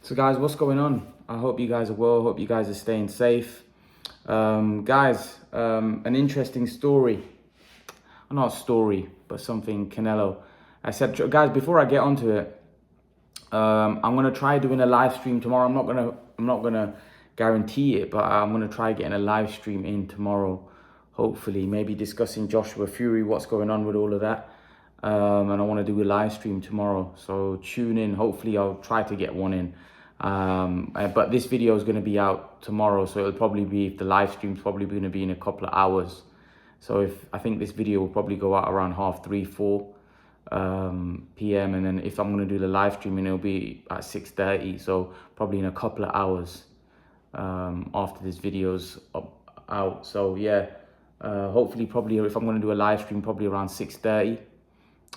So guys, what's going on? I hope you guys are well. Hope you guys are staying safe. Guys, an interesting story. Not a story, but something Canelo. I said, guys, before I get onto it, I'm gonna try doing a live stream tomorrow. I'm not gonna guarantee it, but I'm gonna try getting a live stream in tomorrow. Hopefully, maybe discussing Joshua Fury, what's going on with all of that. And I want to do a live stream tomorrow, so tune in. Hopefully I'll try to get one in, but this video is going to be out tomorrow, so it'll probably be, if the live stream's probably going to be in a couple of hours. So I think this video will probably go out around 3:30, 4 p.m. and then if I'm going to do the live streaming, it'll be at 6:30, so probably in a couple of hours after this video's out. So yeah, hopefully, probably if I'm going to do a live stream, probably around 6:30.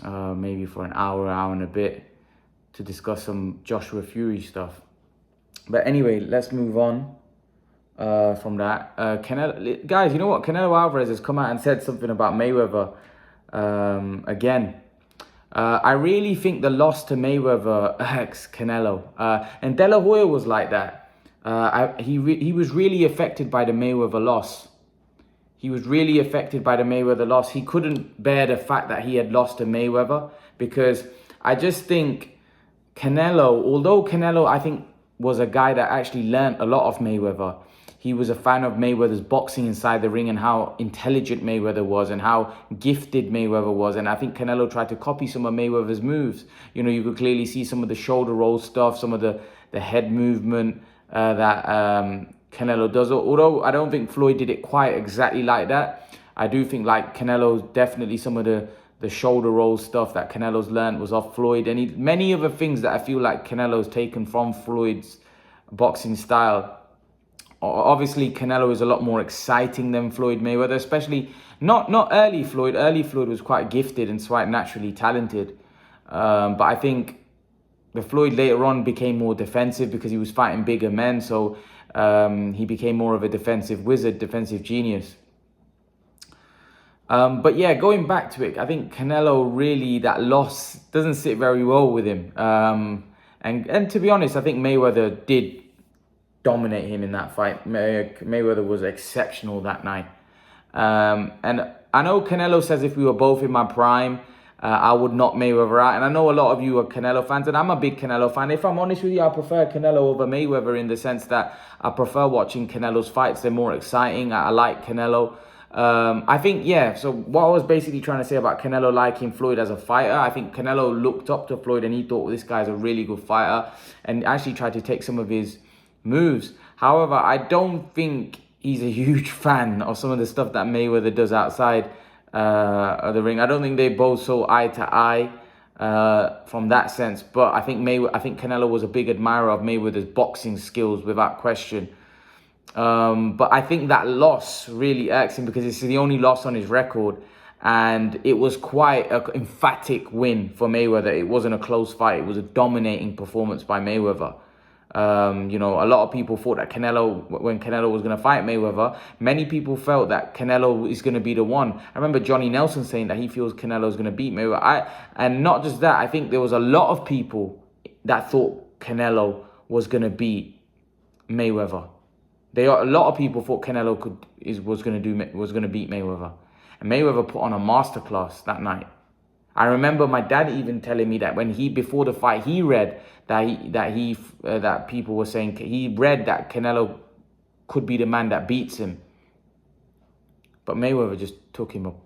Maybe for an hour and a bit to discuss some Joshua Fury stuff. But anyway, let's move on from that. Canelo, guys, you know what? Canelo Alvarez has come out and said something about Mayweather again. I really think the loss to Mayweather hurts Canelo. And De La Hoya was like that. He was really affected by the Mayweather loss. He was really affected by the Mayweather loss. He couldn't bear the fact that he had lost to Mayweather, because I just think Canelo, although Canelo, I think, was a guy that actually learned a lot of Mayweather. He was a fan of Mayweather's boxing inside the ring and how intelligent Mayweather was and how gifted Mayweather was. And I think Canelo tried to copy some of Mayweather's moves. You know, you could clearly see some of the shoulder roll stuff, some of the head movement that Canelo does. Although I don't think Floyd did it quite exactly like that. I do think, like, Canelo's definitely some of the shoulder roll stuff that Canelo's learned was off Floyd. And many other things that I feel like Canelo's taken from Floyd's boxing style. Obviously, Canelo is a lot more exciting than Floyd Mayweather, especially not early Floyd. Early Floyd was quite gifted and quite naturally talented. But I think the Floyd later on became more defensive because he was fighting bigger men. So he became more of a defensive wizard, defensive genius. But yeah, going back to it, I think Canelo really, that loss doesn't sit very well with him. And to be honest, I think Mayweather did dominate him in that fight. Mayweather was exceptional that night. And I know Canelo says if we were both in my prime, I would knock Mayweather out. And I know a lot of you are Canelo fans, and I'm a big Canelo fan. If I'm honest with you, I prefer Canelo over Mayweather in the sense that I prefer watching Canelo's fights. They're more exciting. I like Canelo. I think, yeah, so what I was basically trying to say about Canelo liking Floyd as a fighter, I think Canelo looked up to Floyd and he thought, well, this guy's a really good fighter, and actually tried to take some of his moves. However, I don't think he's a huge fan of some of the stuff that Mayweather does outside of the ring. I don't think they both saw eye to eye from that sense. But I think Canelo was a big admirer of Mayweather's boxing skills, without question. But I think that loss really irks him because it's the only loss on his record. And it was quite an emphatic win for Mayweather. It wasn't a close fight. It was a dominating performance by Mayweather. You know, a lot of people thought that when Canelo was going to fight Mayweather, many people felt that Canelo is going to be the one. I remember Johnny Nelson saying that he feels Canelo is going to beat Mayweather. And not just that, I think there was a lot of people that thought Canelo was going to beat Mayweather. A lot of people thought Canelo was going to beat Mayweather. And Mayweather put on a masterclass that night. I remember my dad even telling me that before the fight, he read that people were saying he read that Canelo could be the man that beats him. But Mayweather just took him up.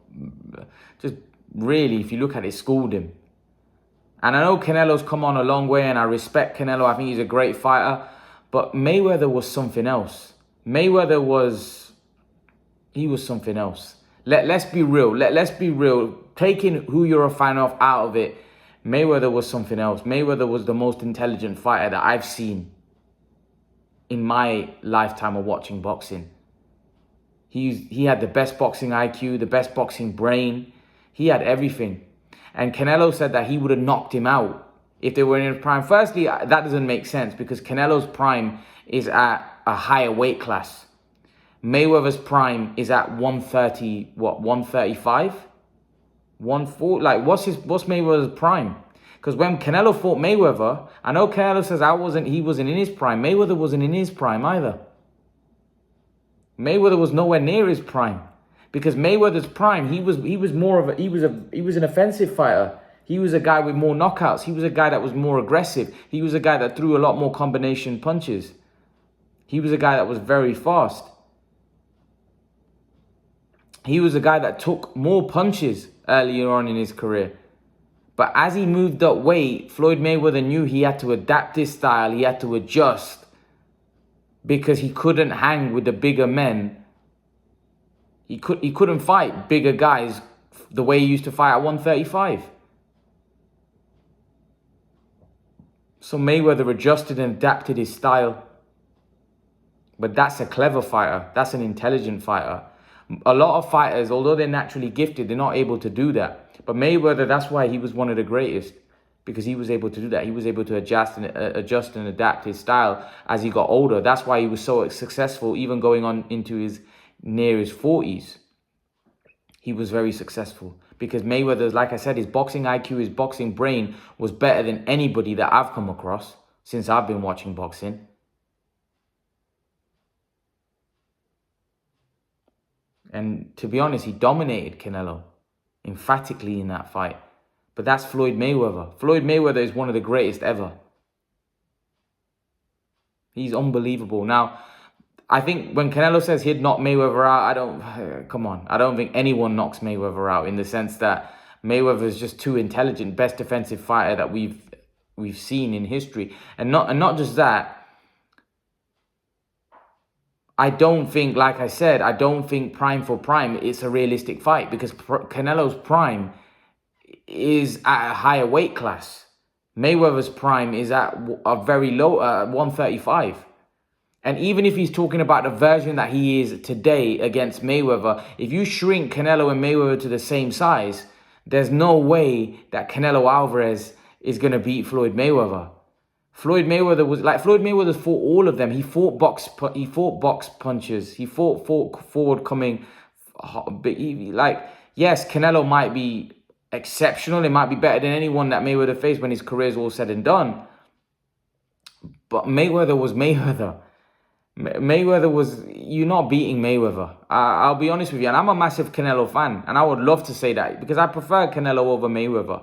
Just really, if you look at it, schooled him. And I know Canelo's come on a long way, and I respect Canelo. I think he's a great fighter. But Mayweather was something else. Mayweather was something else. Let's be real. Let's be real. Taking who you're a fan of out of it, Mayweather was something else. Mayweather was the most intelligent fighter that I've seen in my lifetime of watching boxing. He had the best boxing IQ, the best boxing brain. He had everything. And Canelo said that he would have knocked him out if they were in his prime. Firstly, that doesn't make sense because Canelo's prime is at a higher weight class. Mayweather's prime is at 135? 140? Like, what's Mayweather's prime? Because when Canelo fought Mayweather, I know Canelo says he wasn't in his prime. Mayweather wasn't in his prime either. Mayweather was nowhere near his prime. Because Mayweather's prime, he was an offensive fighter. He was a guy with more knockouts. He was a guy that was more aggressive. He was a guy that threw a lot more combination punches. He was a guy that was very fast. He was a guy that took more punches earlier on in his career. But as he moved up weight, Floyd Mayweather knew he had to adapt his style. He had to adjust because he couldn't hang with the bigger men. He couldn't fight bigger guys the way he used to fight at 135. So Mayweather adjusted and adapted his style. But that's a clever fighter. That's an intelligent fighter. A lot of fighters, although they're naturally gifted, they're not able to do that. But Mayweather, that's why he was one of the greatest. Because he was able to do that. He was able to adjust and adapt his style as he got older. That's why he was so successful, even going on into his near his 40s. He was very successful. Because Mayweather, like I said, his boxing IQ, his boxing brain was better than anybody that I've come across since I've been watching boxing. And to be honest, he dominated Canelo emphatically in that fight. But that's Floyd Mayweather. Floyd Mayweather is one of the greatest ever. He's unbelievable. Now, I think when Canelo says he'd knock Mayweather out, come on. I don't think anyone knocks Mayweather out in the sense that Mayweather is just too intelligent, best defensive fighter that we've seen in history. And not just that. I don't think, like I said, I don't think prime for prime it's a realistic fight because Canelo's prime is at a higher weight class. Mayweather's prime is at a very low, 135. And even if he's talking about the version that he is today against Mayweather, if you shrink Canelo and Mayweather to the same size, there's no way that Canelo Alvarez is going to beat Floyd Mayweather. Floyd Mayweather's fought all of them. He fought box punches. He fought forward coming. Yes, Canelo might be exceptional. It might be better than anyone that Mayweather faced when his career is all said and done. But Mayweather was Mayweather. You're not beating Mayweather. I'll be honest with you. And I'm a massive Canelo fan. And I would love to say that because I prefer Canelo over Mayweather.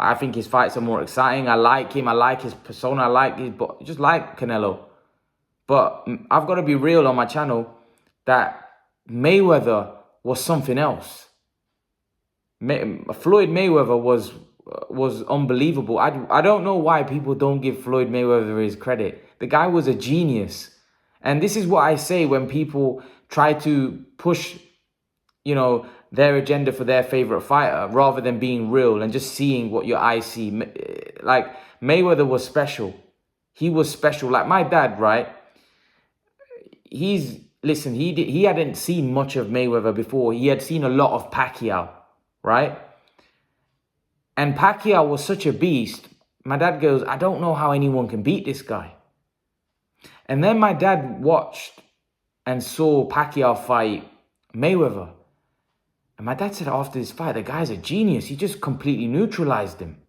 I think his fights are more exciting. I like him. I like his persona. Just like Canelo. But I've got to be real on my channel that Mayweather was something else. Floyd Mayweather was unbelievable. I don't know why people don't give Floyd Mayweather his credit. The guy was a genius. And this is what I say when people try to push, their agenda for their favorite fighter rather than being real and just seeing what your eyes see. Like Mayweather was special. He was special. Like my dad, right? He hadn't seen much of Mayweather before. He had seen a lot of Pacquiao, right? And Pacquiao was such a beast. My dad goes, I don't know how anyone can beat this guy. And then my dad watched and saw Pacquiao fight Mayweather. And my dad said after this fight, the guy's a genius. He just completely neutralized him.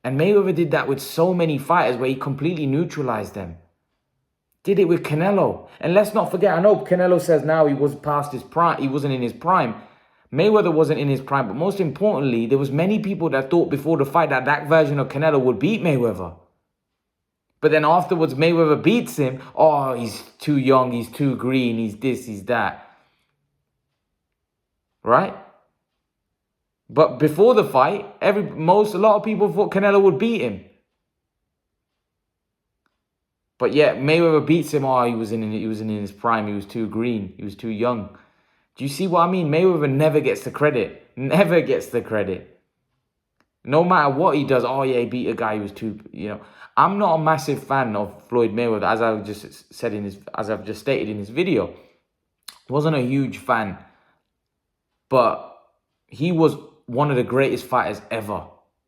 And Mayweather did that with so many fighters where he completely neutralized them. Did it with Canelo. And let's not forget, I know Canelo says now he was past his prime. He wasn't in his prime. Mayweather wasn't in his prime. But most importantly, there was many people that thought before the fight that version of Canelo would beat Mayweather. But then afterwards, Mayweather beats him. Oh, he's too young. He's too green. He's this, he's that. Right? But before the fight, a lot of people thought Canelo would beat him. But yet Mayweather beats him. Oh, he wasn't in his prime. He was too green. He was too young. Do you see what I mean? Mayweather never gets the credit. Never gets the credit. No matter what he does. Oh yeah, he beat a guy who was too. I'm not a massive fan of Floyd Mayweather, as I've just stated in this video. Wasn't a huge fan. But he was one of the greatest fighters ever,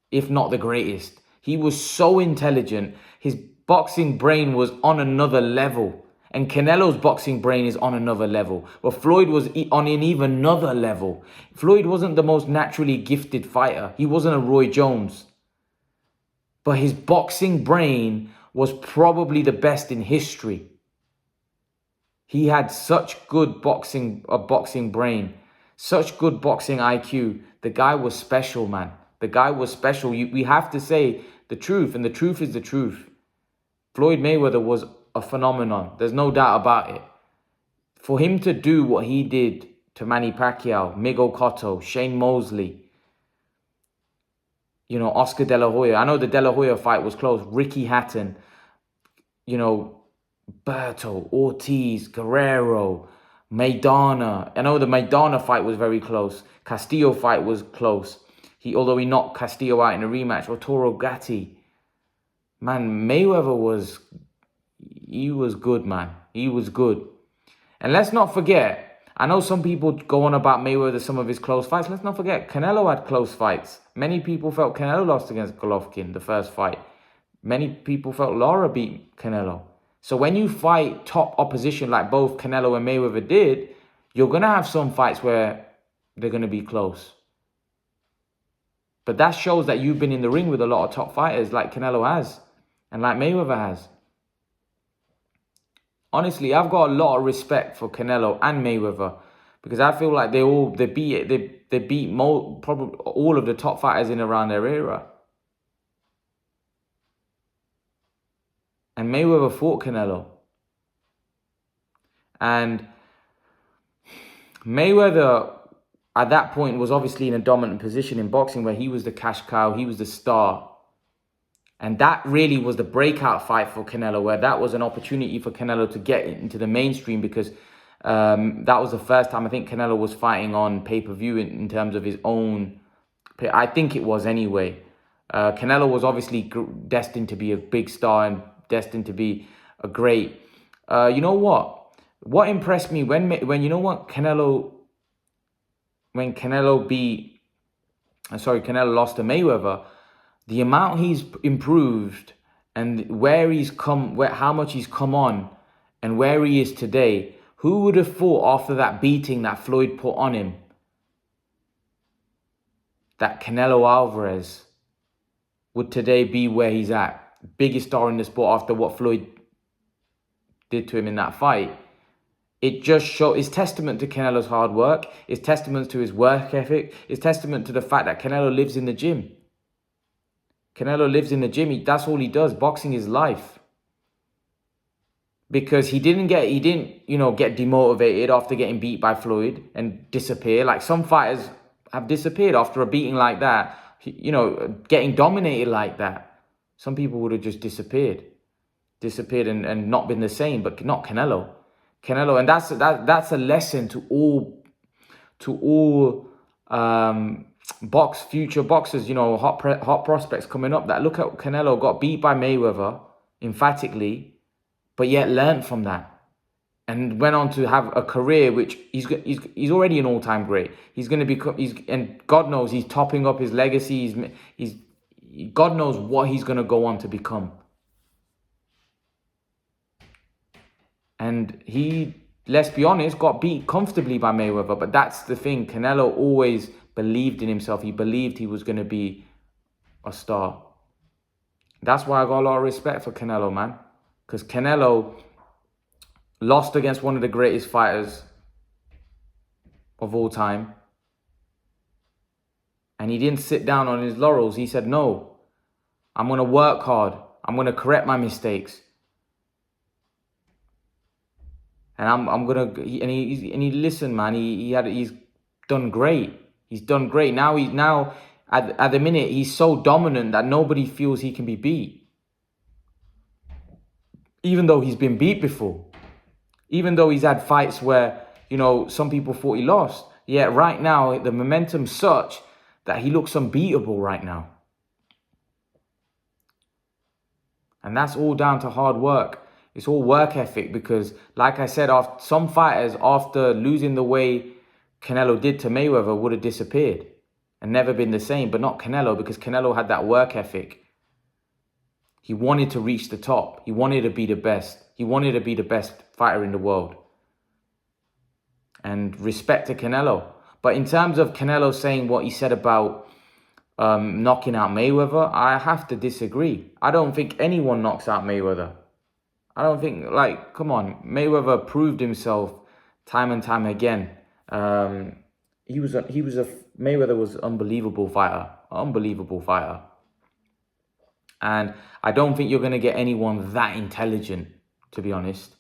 if not the greatest. He was so intelligent. His boxing brain was on another level. And Canelo's boxing brain is on another level. But Floyd was on an even another level. Floyd wasn't the most naturally gifted fighter. He wasn't a Roy Jones. But his boxing brain was probably the best in history. He had such good boxing brain, such good boxing IQ. The guy was special, man. The guy was special. We have to say the truth, and the truth is the truth. Floyd Mayweather was a phenomenon. There's no doubt about it. For him to do what he did to Manny Pacquiao, Miguel Cotto, Shane Mosley, you know, Oscar De La Hoya. I know the De La Hoya fight was close. Ricky Hatton, you know, Berto, Ortiz, Guerrero, Maidana. I know the Maidana fight was very close. Castillo fight was close. Although he knocked Castillo out in a rematch. Arturo Gatti. Man, Mayweather he was good, man. He was good. And let's not forget, I know some people go on about Mayweather, some of his close fights. Let's not forget, Canelo had close fights. Many people felt Canelo lost against Golovkin, the first fight. Many people felt Lara beat Canelo. So when you fight top opposition like both Canelo and Mayweather did, you're going to have some fights where they're going to be close. But that shows that you've been in the ring with a lot of top fighters like Canelo has and like Mayweather has. Honestly, I've got a lot of respect for Canelo and Mayweather because I feel like they beat probably all of the top fighters in around their era. And Mayweather fought Canelo. And Mayweather, at that point, was obviously in a dominant position in boxing where he was the cash cow, he was the star. And that really was the breakout fight for Canelo, where that was an opportunity for Canelo to get into the mainstream because that was the first time I think Canelo was fighting on pay-per-view in terms of his own. I think it was anyway. Canelo was obviously destined to be a big star and destined to be a great. You know what? What impressed me when you know what Canelo lost to Mayweather, the amount he's improved and how much he's come on and where he is today. Who would have thought after that beating that Floyd put on him that Canelo Alvarez would today be where he's at? Biggest star in the sport after what Floyd did to him in that fight. It just it's testament to Canelo's hard work. It's testament to his work ethic. It's testament to the fact that Canelo lives in the gym. Canelo lives in the gym. That's all he does. Boxing is life. Because he didn't get demotivated after getting beat by Floyd and disappear. Like some fighters have disappeared after a beating like that. You know, getting dominated like that. Some people would have just disappeared and not been the same, but not Canelo. And that's a lesson to all future boxers, you know, hot prospects coming up. That look at Canelo got beat by Mayweather emphatically, but yet learned from that and went on to have a career which he's already an all-time great. He's going to become and God knows he's topping up his legacy. God knows what he's going to go on to become. And he, let's be honest, got beat comfortably by Mayweather. But that's the thing. Canelo always believed in himself. He believed he was going to be a star. That's why I got a lot of respect for Canelo, man. Because Canelo lost against one of the greatest fighters of all time. And he didn't sit down on his laurels. He said, no, I'm going to work hard. I'm going to correct my mistakes. And I'm gonna listen, man. He's done great. He's done great. Now at the minute he's so dominant that nobody feels he can be beat. Even though he's been beat before, even though he's had fights where some people thought he lost. Yet right now the momentum's such that he looks unbeatable right now, and that's all down to hard work. It's all work ethic because, like I said, some fighters, after losing the way Canelo did to Mayweather, would have disappeared and never been the same. But not Canelo, because Canelo had that work ethic. He wanted to reach the top. He wanted to be the best. He wanted to be the best fighter in the world. And respect to Canelo. But in terms of Canelo saying what he said about knocking out Mayweather, I have to disagree. I don't think anyone knocks out Mayweather. I don't think, like, come on. Mayweather proved himself time and time again. Mayweather was an unbelievable fighter. Unbelievable fighter. And I don't think you're going to get anyone that intelligent, to be honest.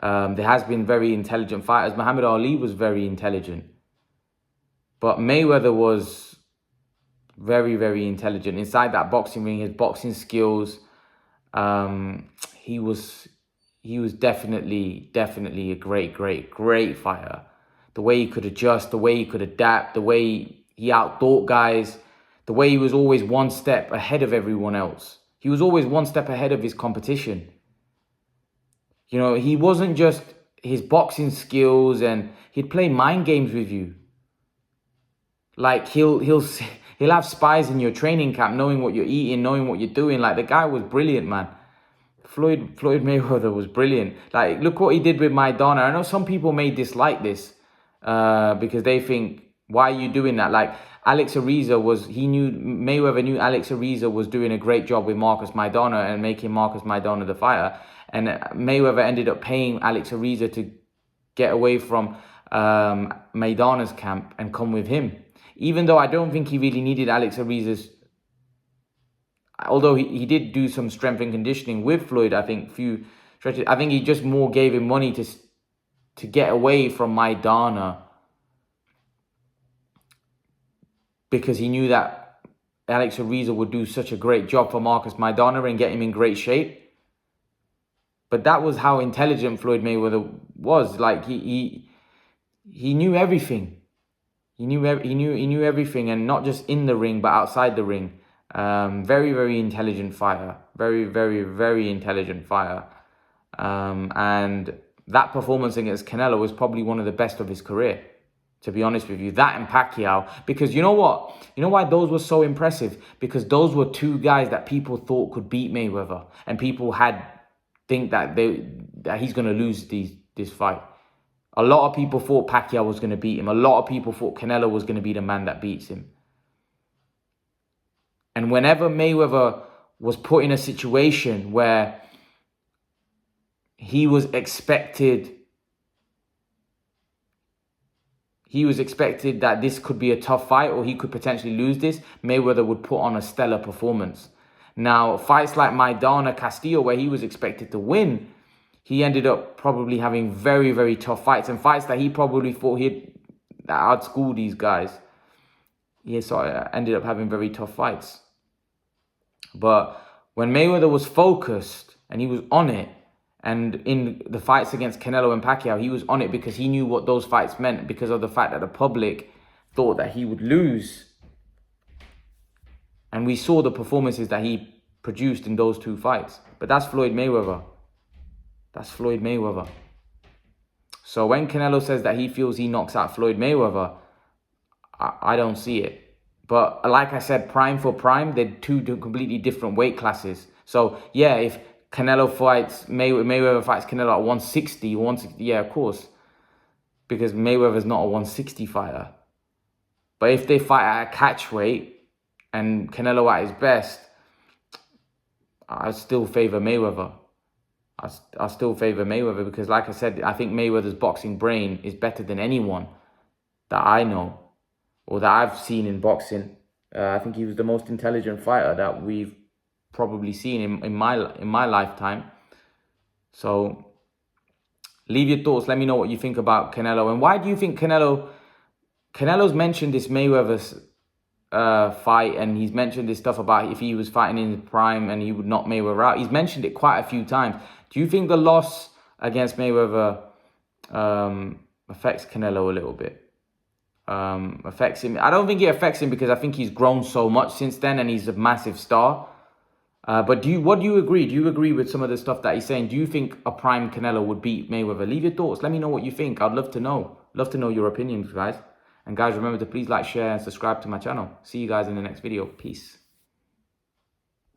There has been very intelligent fighters. Muhammad Ali was very intelligent. But Mayweather was very, very intelligent. Inside that boxing ring, his boxing skills, he was definitely a great fighter. The way he could adjust, the way he could adapt, the way he outthought guys, the way he was always one step ahead of everyone else. He was always one step ahead of his competition. You know, he wasn't just his boxing skills, and he'd play mind games with you. Like he'll have spies in your training camp, knowing what you're eating, knowing what you're doing. Like, the guy was brilliant, man. Floyd Mayweather was brilliant. Like, look what he did with Maidana. I know some people may dislike this because they think, why are you doing that? Like, Mayweather knew Alex Ariza was doing a great job with Marcus Maidana and making Marcus Maidana the fighter. And Mayweather ended up paying Alex Ariza to get away from Maidana's camp and come with him. Even though I don't think he really needed Alex Ariza's, although he did do some strength and conditioning with Floyd, I think few stretches. I think he just more gave him money to get away from Maidana, because he knew that Alex Ariza would do such a great job for Marcus Maidana and get him in great shape. But that was how intelligent Floyd Mayweather was. Like, he knew everything. He knew everything, and not just in the ring, but outside the ring. Very, very intelligent fighter. Very, very, very intelligent fighter. And that performance against Canelo was probably one of the best of his career, to be honest with you. That and Pacquiao. Because you know what? You know why those were so impressive? Because those were two guys that people thought could beat Mayweather. And people think that he's going to lose this fight. A lot of people thought Pacquiao was going to beat him. A lot of people thought Canelo was going to be the man that beats him. And whenever Mayweather was put in a situation where he was expected that this could be a tough fight, or he could potentially lose this, Mayweather would put on a stellar performance. Now, fights like Maidana, Castillo, where he was expected to win, he ended up probably having very, very tough fights, and fights that he probably thought that outschool these guys. Yeah, so I ended up having very tough fights. But when Mayweather was focused and he was on it, and in the fights against Canelo and Pacquiao, he was on it because he knew what those fights meant, because of the fact that the public thought that he would lose. And we saw the performances that he produced in those two fights. But that's Floyd Mayweather. That's Floyd Mayweather. So when Canelo says that he feels he knocks out Floyd Mayweather, I don't see it. But like I said, prime for prime, they're two completely different weight classes. So yeah, if Canelo fights Mayweather fights Canelo at 160, yeah, of course, because Mayweather's not a 160 fighter. But if they fight at a catch weight and Canelo at his best, I still favor Mayweather. I still favor Mayweather because, like I said, I think Mayweather's boxing brain is better than anyone that I know or that I've seen in boxing. I think he was the most intelligent fighter that we've probably seen in my lifetime. So leave your thoughts. Let me know what you think about Canelo. And why do you think Canelo's mentioned this Mayweather's fight, and he's mentioned this stuff about if he was fighting in his prime and he would knock Mayweather out. He's mentioned it quite a few times. Do you think the loss against Mayweather affects Canelo a little bit? Affects him? I don't think it affects him because I think he's grown so much since then and he's a massive star. But what do you agree? Do you agree with some of the stuff that he's saying? Do you think a prime Canelo would beat Mayweather? Leave your thoughts. Let me know what you think. I'd love to know. Love to know your opinions, guys. And guys, remember to please like, share, and subscribe to my channel. See you guys in the next video. Peace.